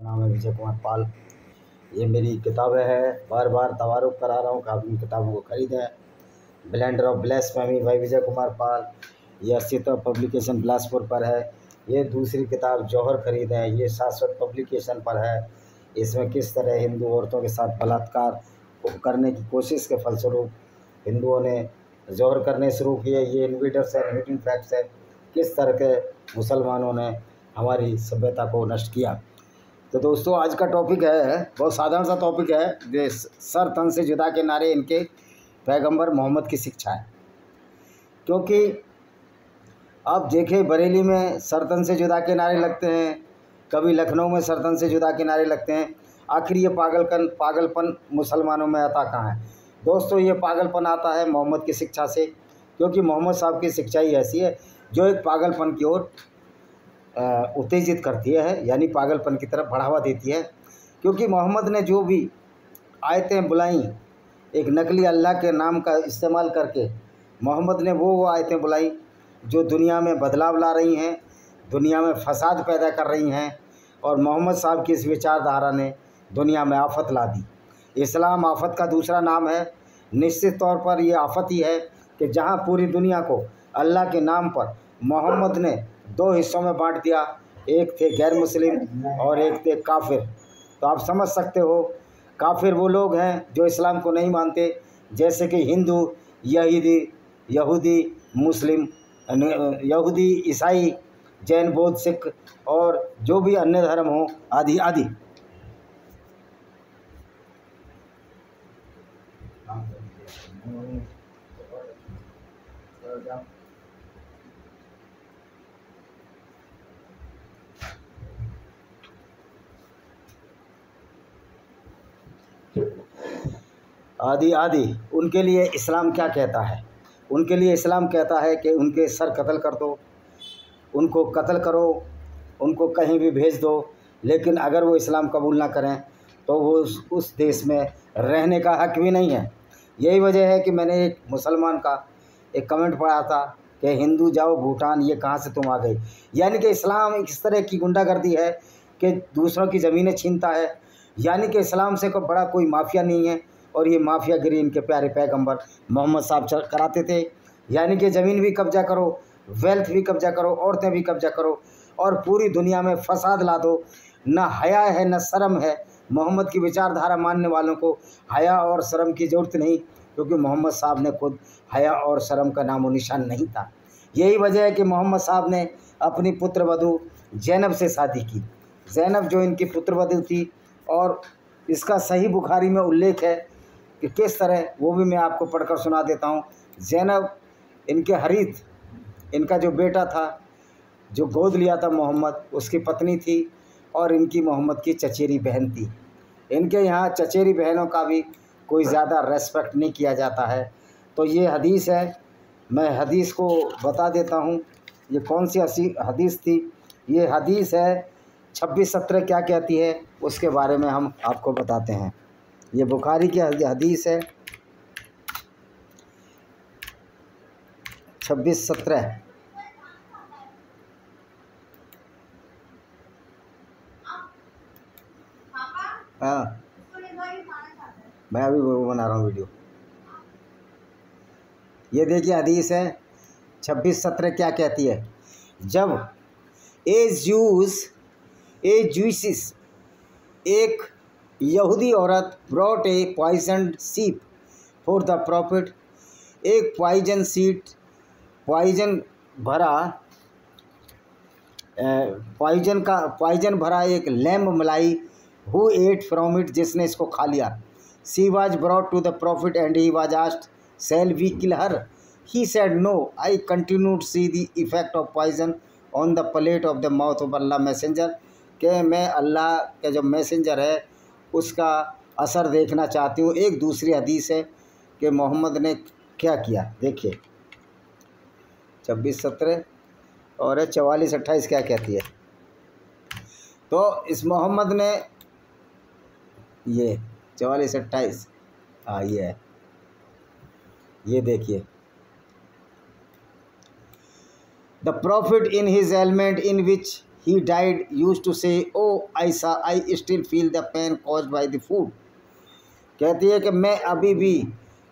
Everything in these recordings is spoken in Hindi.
नाम है विजय कुमार पाल। ये मेरी किताबें हैं, बार बार तवारुफ करा रहा हूँ कि आप इन किताबों को खरीदें। ब्लेंडर ऑफ ब्लेस्फेमी भाई विजय कुमार पाल, ये अस्तित्व पब्लिकेशन बिलासपुर पर है। ये दूसरी किताब जौहर खरीदें, ये शाश्वत पब्लिकेशन पर है। इसमें किस तरह हिंदू औरतों के साथ बलात्कार करने की कोशिश के फलस्वरूप हिंदुओं ने जौहर करने शुरू किए। ये इन्वीडर्स है, हिडन फैक्ट्स है, किस तरह के मुसलमानों ने हमारी सभ्यता को नष्ट किया। तो दोस्तों आज का टॉपिक है, बहुत साधारण सा टॉपिक है, सर तन से जुदा के नारे इनके पैगंबर मोहम्मद की शिक्षा है। क्योंकि आप देखें बरेली में सर तन से जुदा के नारे लगते हैं, कभी लखनऊ में सर तन से जुदा के नारे लगते हैं। आखिर ये पागलपन मुसलमानों में आता कहाँ है? दोस्तों ये पागलपन आता है मोहम्मद की शिक्षा से, क्योंकि मोहम्मद साहब की शिक्षा ही ऐसी है जो एक पागलपन की ओर उत्तेजित करती है, यानी पागलपन की तरफ बढ़ावा देती है। क्योंकि मोहम्मद ने जो भी आयतें बुलाई, एक नकली अल्लाह के नाम का इस्तेमाल करके मोहम्मद ने वो आयतें बुलाई जो दुनिया में बदलाव ला रही हैं, दुनिया में फसाद पैदा कर रही हैं। और मोहम्मद साहब की इस विचारधारा ने दुनिया में आफत ला दी। इस्लाम आफत का दूसरा नाम है। निश्चित तौर पर ये आफत ही है कि जहाँ पूरी दुनिया को अल्लाह के नाम पर मोहम्मद ने दो हिस्सों में बांट दिया, एक थे गैर मुस्लिम और एक थे काफिर। तो आप समझ सकते हो काफिर वो लोग हैं जो इस्लाम को नहीं मानते, जैसे कि हिंदू, यहूदी, मुस्लिम, यहूदी, ईसाई, जैन, बौद्ध, सिख और जो भी अन्य धर्म हो आदि आदि। आदि आदि उनके लिए इस्लाम क्या कहता है? उनके लिए इस्लाम कहता है कि उनके सर कत्ल कर दो, उनको कत्ल करो, उनको कहीं भी भेज दो, लेकिन अगर वो इस्लाम कबूल ना करें तो वो उस देश में रहने का हक भी नहीं है। यही वजह है कि मैंने एक मुसलमान का एक कमेंट पढ़ा था कि हिंदू जाओ भूटान, ये कहाँ से तुम आ गए। यानी कि इस्लाम इस तरह की गुंडागर्दी है कि दूसरों की ज़मीनें छीनता है। यानी कि इस्लाम से कोई बड़ा कोई माफिया नहीं है, और ये माफियागिरी इनके प्यारे पैगंबर मोहम्मद साहब कराते थे। यानी कि ज़मीन भी कब्जा करो, वेल्थ भी कब्जा करो, औरतें भी कब्जा करो और पूरी दुनिया में फसाद ला दो। न हया है न शर्म है। मोहम्मद की विचारधारा मानने वालों को हया और शर्म की ज़रूरत नहीं, क्योंकि मोहम्मद साहब ने खुद हया और शर्म का नामो निशान नहीं था। यही वजह है कि मोहम्मद साहब ने अपनी पुत्रवधू ज़ैनब से शादी की। ज़ैनब जो इनकी पुत्रवधू थी, और इसका सही बुखारी में उल्लेख है कि किस तरह, वो भी मैं आपको पढ़कर सुना देता हूँ। ज़ैनब इनके हरीथ, इनका जो बेटा था जो गोद लिया था मोहम्मद, उसकी पत्नी थी और इनकी मोहम्मद की चचेरी बहन थी। इनके यहाँ चचेरी बहनों का भी कोई ज़्यादा रेस्पेक्ट नहीं किया जाता है। तो ये हदीस है, मैं हदीस को बता देता हूँ। ये कौन सी हदीस थी? ये हदीस है 26:17 क्या कहती है उसके बारे में हम आपको बताते हैं। ये बुखारी की हदीस है 26:17। हाँ, मैं अभी वो बना रहा हूँ वीडियो। ये देखिए हदीस है 26:17 क्या कहती है। जब एक यहूदी औरत brought a poisoned sheep for the profit, एक पॉइजन भरा एक लैम्ब मलाई, हु एट फ्रॉम इट, जिसने इसको खा लिया। She was brought to the prophet and he was asked, shall we kill her? He said no, I continue to see the effect of poison on the plate of the mouth of Allah messenger, कि मैं अल्लाह के जो मैसेंजर है उसका असर देखना चाहती हूँ। एक दूसरी हदीस है कि मोहम्मद ने क्या किया, देखिए 26:17 और 44:28 क्या कहती है। तो इस मोहम्मद ने ये 44:28, हाँ ये है, ये देखिए, The prophet in his ailment, in which he died used to say, "Oh, I still feel the pain caused by the food." कहती है कि मैं अभी भी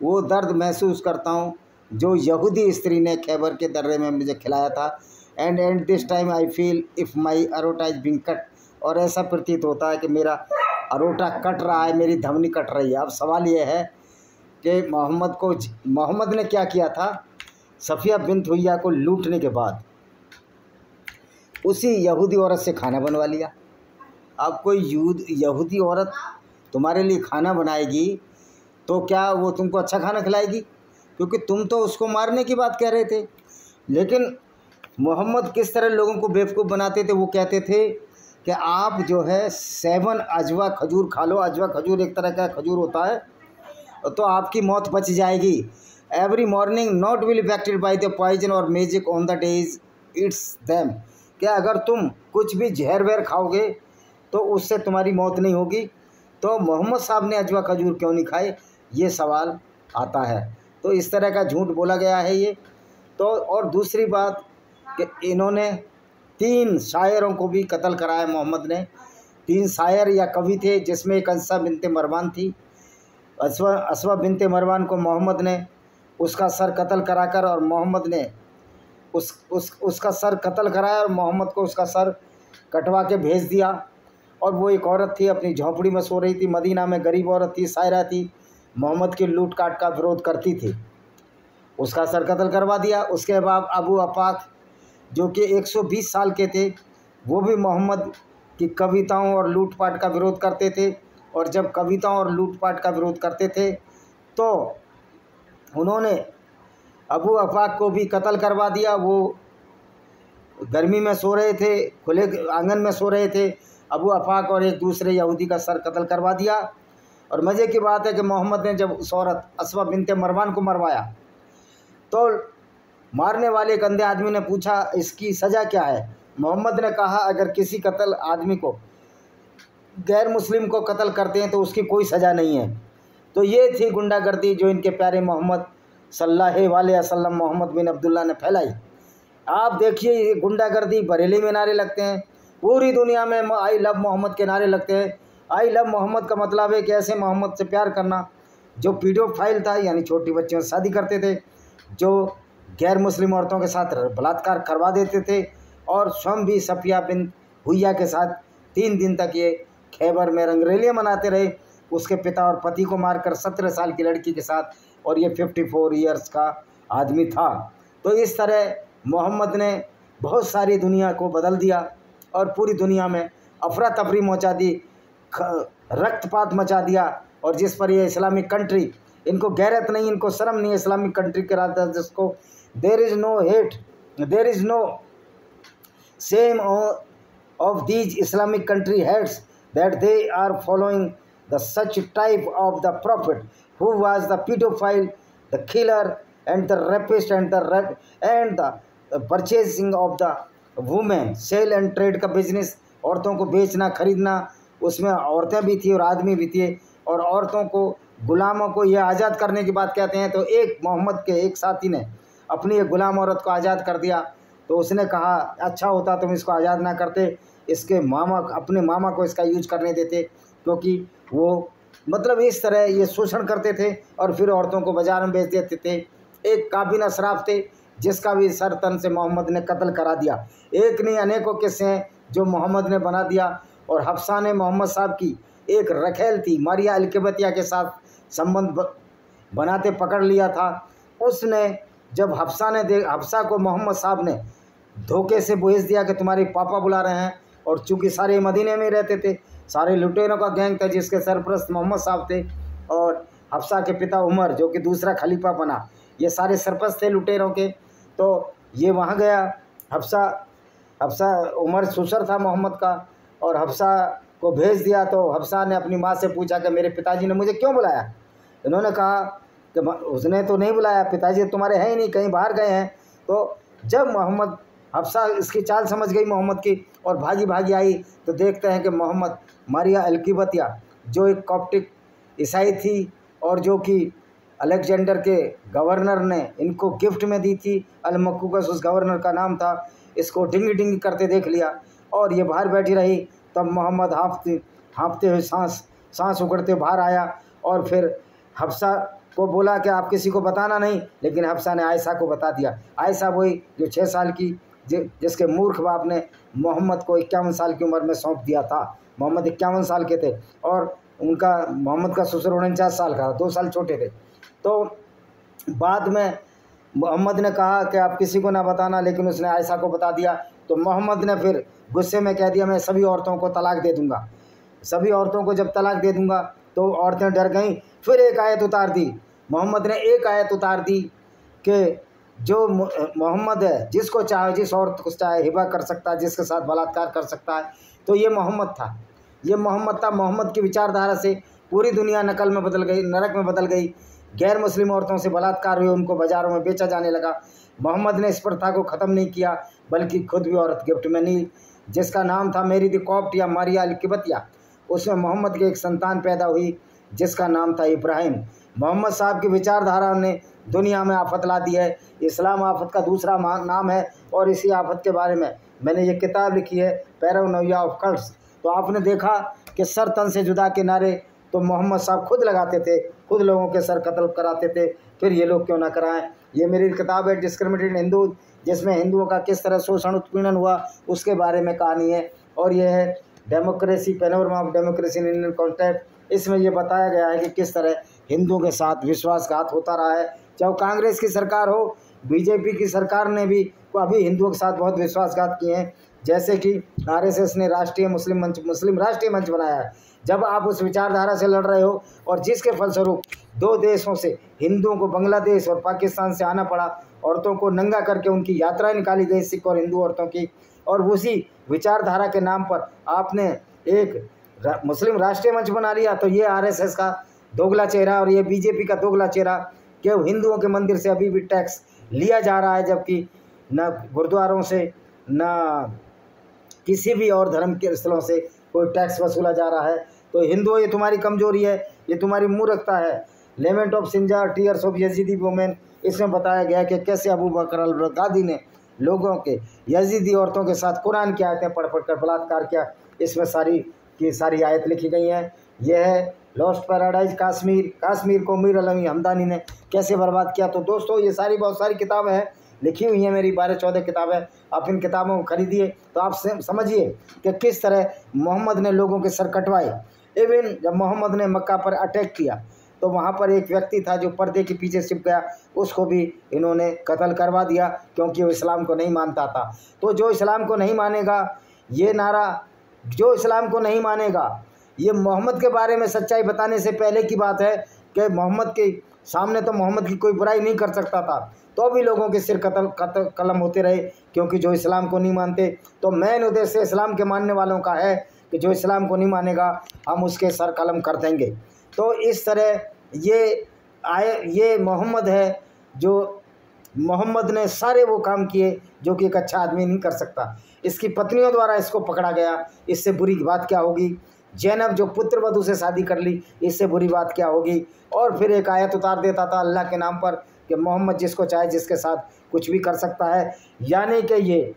वो दर्द महसूस करता हूँ जो यहूदी स्त्री ने खैबर के दर्रे में मुझे खिलाया था। And this time I feel if my aorta is being cut, और ऐसा प्रतीत होता है कि मेरा अरोटा कट रहा है, मेरी धमनी कट रही है। अब सवाल ये है कि मोहम्मद ने क्या किया था? सफ़िया बिन्त हुय्या को लूटने के बाद उसी यहूदी औरत से खाना बनवा लिया। अब कोई यहूदी औरत तुम्हारे लिए खाना बनाएगी तो क्या वो तुमको अच्छा खाना खिलाएगी? क्योंकि तुम तो उसको मारने की बात कह रहे थे। लेकिन मोहम्मद किस तरह लोगों को बेवकूफ़ बनाते थे? वो कहते थे कि आप जो है 7 अजवा खजूर खा लो। अजवा खजूर एक तरह का खजूर होता है, तो आपकी मौत बच जाएगी। Every morning not will affected by the poison और magic on the days it's them. क्या अगर तुम कुछ भी जहर वहर खाओगे तो उससे तुम्हारी मौत नहीं होगी? तो मोहम्मद साहब ने अजवा खजूर क्यों नहीं खाए, ये सवाल आता है। तो इस तरह का झूठ बोला गया है ये। तो और दूसरी बात कि इन्होंने 3 शायरों को भी कत्ल कराया। मोहम्मद ने 3 शायर या कवि थे, जिसमें एक अंसा बिनते मरवान थी। असवा बिनते मरवान को मोहम्मद ने उसका सर कत्ल कराकर, और मोहम्मद ने उसका सर कत्ल कराया और मोहम्मद को उसका सर कटवा के भेज दिया। और वो एक औरत थी, अपनी झोंपड़ी में सो रही थी, मदीना में, गरीब औरत थी, शायरा थी, मोहम्मद की लूट काट का विरोध करती थी, उसका सर कत्ल करवा दिया। उसके बाद अबू अपाक जो कि 120 साल के थे, वो भी मोहम्मद की कविताओं और लूटपाट का विरोध करते थे। और जब कविताओं और लूटपाट का विरोध करते थे तो उन्होंने अबू अफाक को भी कत्ल करवा दिया। वो गर्मी में सो रहे थे, खुले आंगन में सो रहे थे। अबू अफाक और एक दूसरे यहूदी का सर कत्ल करवा दिया। और मज़े की बात है कि मोहम्मद ने जब उस औरत असवा बिनते मरवान को मरवाया तो मारने वाले एक अंधे आदमी ने पूछा इसकी सज़ा क्या है? मोहम्मद ने कहा अगर किसी कत्ल आदमी को, गैर मुस्लिम को कत्ल करते हैं तो उसकी कोई सज़ा नहीं है। तो ये थी गुंडागर्दी जो इनके प्यारे मोहम्मद सल्लल्लाहु अलैहि वसल्लम मोहम्मद बिन अब्दुल्ला ने फैलाई। आप देखिए ये गुंडागर्दी बरेली में नारे लगते हैं, पूरी दुनिया में आई लव मोहम्मद के नारे लगते हैं। आई लव मोहम्मद का मतलब है कि ऐसे मोहम्मद से प्यार करना जो पीडोफाइल था, यानी छोटी बच्चियों से शादी करते थे, जो गैर मुस्लिम औरतों के साथ बलात्कार करवा देते थे, और स्वयं भी सफ़िया बिन हुय्या के साथ 3 दिन तक ये खैबर में रंगरेलियाँ मनाते रहे, उसके पिता और पति को मारकर 17 साल की लड़की के साथ, और ये 54 ईयर्स का आदमी था। तो इस तरह मोहम्मद ने बहुत सारी दुनिया को बदल दिया और पूरी दुनिया में अफरा तफरी मचा दी, रक्तपात मचा दिया। और जिस पर ये इस्लामिक कंट्री, इनको गैरत नहीं, इनको शर्म नहीं, इस्लामिक कंट्री के राजा जिसको there is no hate, there is no same of these Islamic country heads that they are following the such type of the prophet who was the pedophile, the killer and the rapist and the purchasing of the women, sale and trade का बिजनेस, औरतों को बेचना खरीदना, उसमें औरतें भी थी और आदमी भी थे, और औरतों को, गुलामों को ये आज़ाद करने की बात कहते हैं। तो एक मोहम्मद के एक साथी ने अपनी एक गुलाम औरत को आज़ाद कर दिया। तो उसने कहा अच्छा होता तुम इसको आज़ाद ना करते, इसके मामा, अपने मामा को इसका यूज करने देते, क्योंकि वो मतलब इस तरह ये शोषण करते थे और फिर औरतों को बाजार में बेच देते थे। एक काबिना शराफ थे जिसका भी सर तन से मोहम्मद ने कत्ल करा दिया। एक नहीं अनेकों किस्से हैं जो मोहम्मद ने बना दिया। और हफ्सा ने मोहम्मद साहब की एक रखेल थी, मारिया अलकिबतिया के साथ संबंध बनाते पकड़ लिया था। उसने जब हफ्सा को मोहम्मद साहब ने धोखे से भेज दिया कि तुम्हारे पापा बुला रहे हैं, और चूँकि सारे मदीने में रहते थे, सारे लुटेरों का गैंग था जिसके सरपरस्त मोहम्मद साहब थे, और हफ्सा के पिता उमर जो कि दूसरा खलीफा बना, ये सारे सरपरस्त थे लुटेरों के। तो ये वहाँ गया, हफ्सा उमर ससुर था मोहम्मद का, और हफ्सा को भेज दिया। तो हफ्सा ने अपनी माँ से पूछा कि मेरे पिताजी ने मुझे क्यों बुलाया? इन्होंने कहा कि उसने तो नहीं बुलाया, पिताजी तुम्हारे हैं ही नहीं, कहीं बाहर गए हैं। तो जब हफ्सा इसकी चाल समझ गई मोहम्मद की और भागी भागी आई, तो देखते हैं कि मोहम्मद मारिया अलकिबतिया जो एक कॉप्टिक ईसाई थी और जो कि अलेक्जेंडर के गवर्नर ने इनको गिफ्ट में दी थी, अलमकुकस उस गवर्नर का नाम था, इसको डिंगी डिंगी करते देख लिया और ये बाहर बैठी रही। तब मोहम्मद हाँफते हुए सांस उकड़ते बाहर आया और फिर हफ्सा को बोला कि आप किसी को बताना नहीं, लेकिन हफ्सा ने आयशा को बता दिया। आयशा वही जो 6 साल की जिसके मूर्ख बाप ने मोहम्मद को 51 साल की उम्र में सौंप दिया था। मोहम्मद 51 साल के थे और मोहम्मद का ससुर 49 साल का, 2 साल छोटे थे। तो बाद में मोहम्मद ने कहा कि आप किसी को ना बताना, लेकिन उसने आयशा को बता दिया। तो मोहम्मद ने फिर गुस्से में कह दिया मैं सभी औरतों को तलाक दे दूंगा। सभी औरतों को जब तलाक दे दूंगा तो औरतें डर गईं। फिर एक आयत उतार दी, मोहम्मद ने एक आयत उतार दी कि जो मोहम्मद है जिसको चाहे, जिस औरत को चाहे हिबा कर सकता है, जिसके साथ बलात्कार कर सकता है। तो ये मोहम्मद था, ये मोहम्मद था। मोहम्मद की विचारधारा से पूरी दुनिया नकल में बदल गई, नरक में बदल गई। गैर मुस्लिम औरतों से बलात्कार हुए, उनको बाज़ारों में बेचा जाने लगा। मोहम्मद ने इस प्रथा को ख़त्म नहीं किया, बल्कि खुद भी औरत गिफ्ट में ली, जिसका नाम था मेरी द कॉप्ट या मारिया अल किबतिया। उसमें मोहम्मद की एक संतान पैदा हुई जिसका नाम था इब्राहिम। मोहम्मद साहब की विचारधारा ने दुनिया में आफत ला दी है। इस्लाम आफत का दूसरा नाम है और इसी आफत के बारे में मैंने ये किताब लिखी है, पैरानोइया ऑफ कल्ट्स। तो आपने देखा कि सर तन से जुदा के नारे तो मोहम्मद साहब खुद लगाते थे, खुद लोगों के सर कत्ल कराते थे, फिर ये लोग क्यों ना कराएं। ये मेरी किताब है डिस्क्रिमिनेटेड हिंदू, जिसमें हिंदुओं का किस तरह शोषण उत्पीड़न हुआ उसके बारे में कहानी है। और यह है democracy, panorama of democracy in Indian context. इसमें यह बताया गया है कि किस तरह हिंदुओं के साथ विश्वासघात होता रहा है। चाहे कांग्रेस की सरकार हो, बीजेपी की सरकार ने भी अभी हिंदुओं के साथ बहुत विश्वासघात किए हैं। जैसे कि आरएसएस ने राष्ट्रीय मुस्लिम राष्ट्रीय मंच बनाया है। जब आप उस विचारधारा से लड़ रहे हो और जिसके फलस्वरूप 2 देशों से हिंदुओं को बांग्लादेश और पाकिस्तान से आना पड़ा, औरतों को नंगा करके उनकी यात्राएं निकाली गई, सिख और हिंदू औरतों की, और उसी विचारधारा के नाम पर आपने एक मुस्लिम राष्ट्रीय मंच बना लिया। तो ये आरएसएस का दोगला चेहरा और ये बीजेपी का दोगला चेहरा कि हिंदुओं के मंदिर से अभी भी टैक्स लिया जा रहा है, जबकि न गुरुद्वारों से न किसी भी और धर्म के स्थलों से कोई टैक्स वसूला जा रहा है। तो हिंदुओं, ये तुम्हारी कमजोरी है, ये तुम्हारी मूर्खता है। Lament of Sinjar, tears of Yazidi women, इसमें बताया गया कि कैसे अबू बकर अल बगदादी ने लोगों के, यजीदी औरतों के साथ कुरान की आयतें पढ़ कर बलात्कार किया। इसमें सारी की सारी आयत लिखी गई हैं। यह है लॉस्ट पैराडाइज कश्मीर को मीर अलवी हमदानी ने कैसे बर्बाद किया। तो दोस्तों, ये सारी बहुत सारी किताबें हैं, लिखी हुई हैं मेरी 12-14 किताबें। आप इन किताबों को खरीदिए तो आप समझिए कि किस तरह मोहम्मद ने लोगों के सर कटवाए। इवन जब मोहम्मद ने मक्का पर अटैक किया तो वहाँ पर एक व्यक्ति था जो पर्दे के पीछे छिप गया, उसको भी इन्होंने कत्ल करवा दिया क्योंकि वो इस्लाम को नहीं मानता था। तो जो इस्लाम को नहीं मानेगा, ये नारा जो इस्लाम को नहीं मानेगा, ये मोहम्मद के बारे में सच्चाई बताने से पहले की बात है कि मोहम्मद के सामने तो मोहम्मद की कोई बुराई नहीं कर सकता था, तो भी लोगों के सिर कलम होते रहे क्योंकि जो इस्लाम को नहीं मानते। तो मेन उद्देश्य इस्लाम के मानने वालों का है कि जो इस्लाम को नहीं मानेगा हम उसके सर कलम कर देंगे। तो इस तरह ये मोहम्मद है, जो मोहम्मद ने सारे वो काम किए जो कि एक अच्छा आदमी नहीं कर सकता। इसकी पत्नियों द्वारा इसको पकड़ा गया, इससे बुरी बात क्या होगी। जैनब जो पुत्र वधू से शादी कर ली, इससे बुरी बात क्या होगी। और फिर एक आयत उतार देता था अल्लाह के नाम पर कि मोहम्मद जिसको चाहे जिसके साथ कुछ भी कर सकता है। यानी कि ये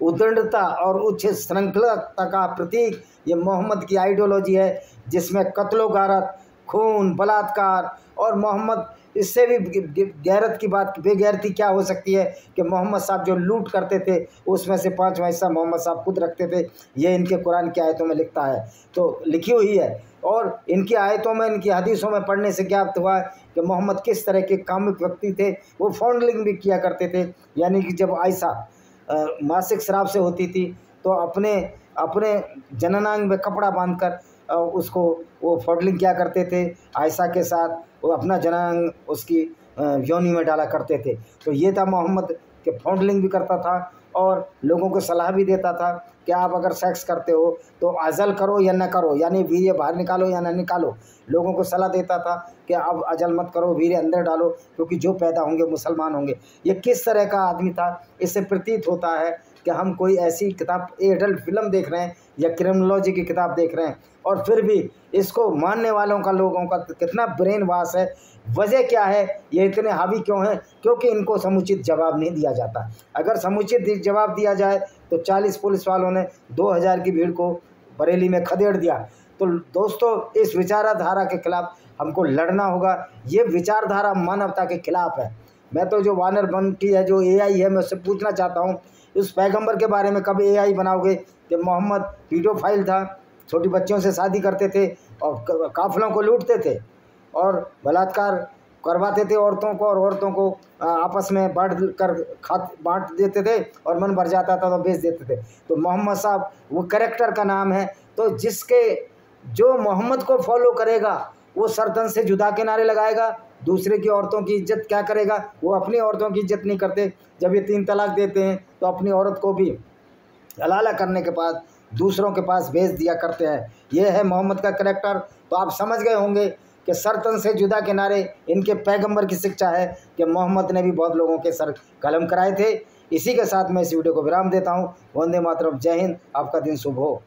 उद्दंडता और उच्च श्रृंखलता का प्रतीक ये मोहम्मद की आइडियोलॉजी है, जिसमें कत्लो गारत, खून, बलात्कार। और मोहम्मद इससे भी गैरत की बात, बेगैरती क्या हो सकती है कि मोहम्मद साहब जो लूट करते थे उसमें से 5वां हिस्सा मोहम्मद साहब खुद रखते थे। ये इनके कुरान की आयतों में लिखता है, तो लिखी हुई है। और इनकी आयतों में, इनकी हदीसों में पढ़ने से ज्ञात हुआ है कि मोहम्मद किस तरह के कामुक व्यक्ति थे। वो फॉन्डलिंग भी किया करते थे, यानी कि जब आयशा मासिक स्राव से होती थी तो अपने जननांग में कपड़ा बांधकर उसको वो फॉन्डलिंग किया करते थे आयशा के साथ। वो अपना जननांग उसकी योनि में डाला करते थे। तो ये था मोहम्मद कि फॉन्डलिंग भी करता था और लोगों को सलाह भी देता था कि आप अगर सेक्स करते हो तो अजल करो या न करो, यानी वीर्य बाहर निकालो या न निकालो। लोगों को सलाह देता था कि अब अजल मत करो, वीर्य अंदर डालो, क्योंकि जो पैदा होंगे मुसलमान होंगे। ये किस तरह का आदमी था, इससे प्रतीत होता है कि हम कोई ऐसी किताब, एडल्ट फिल्म देख रहे हैं या क्रिमिनोलॉजी की किताब देख रहे हैं और फिर भी इसको मानने वालों का, लोगों का कितना ब्रेन वाश है। वजह क्या है, ये इतने हावी क्यों हैं? क्योंकि इनको समुचित जवाब नहीं दिया जाता। अगर समुचित जवाब दिया जाए तो 40 पुलिस वालों ने 2000 की भीड़ को बरेली में खदेड़ दिया। तो दोस्तों, इस विचारधारा के खिलाफ हमको लड़ना होगा। ये विचारधारा मानवता के खिलाफ है। मैं तो जो वानर बंटी है, जो AI है, मैं उससे पूछना चाहता हूँ, उस पैगंबर के बारे में कब AI बनाओगे कि मोहम्मद पीडोफाइल था, छोटी बच्चियों से शादी करते थे और काफिलों को लूटते थे और बलात्कार करवाते थे औरतों को, और औरतों को आपस में बांट देते थे और मन भर जाता था तो बेच देते थे। तो मोहम्मद साहब वो कैरेक्टर का नाम है। तो जो मोहम्मद को फॉलो करेगा वो सरतन से जुदा के नारे लगाएगा, दूसरे की औरतों की इज्जत क्या करेगा? वो अपनी औरतों की इज्जत नहीं करते। जब ये 3 तलाक देते हैं तो अपनी औरत को भी हलाला करने के बाद दूसरों के पास भेज दिया करते हैं। ये है मोहम्मद का कैरेक्टर। तो आप समझ गए होंगे कि सरतन से जुदा के नारे इनके पैगंबर की शिक्षा है कि मोहम्मद ने भी बहुत लोगों के सर कलम कराए थे। इसी के साथ मैं इस वीडियो को विराम देता हूँ। वंदे मातरम, जय हिंद, आपका दिन शुभ हो।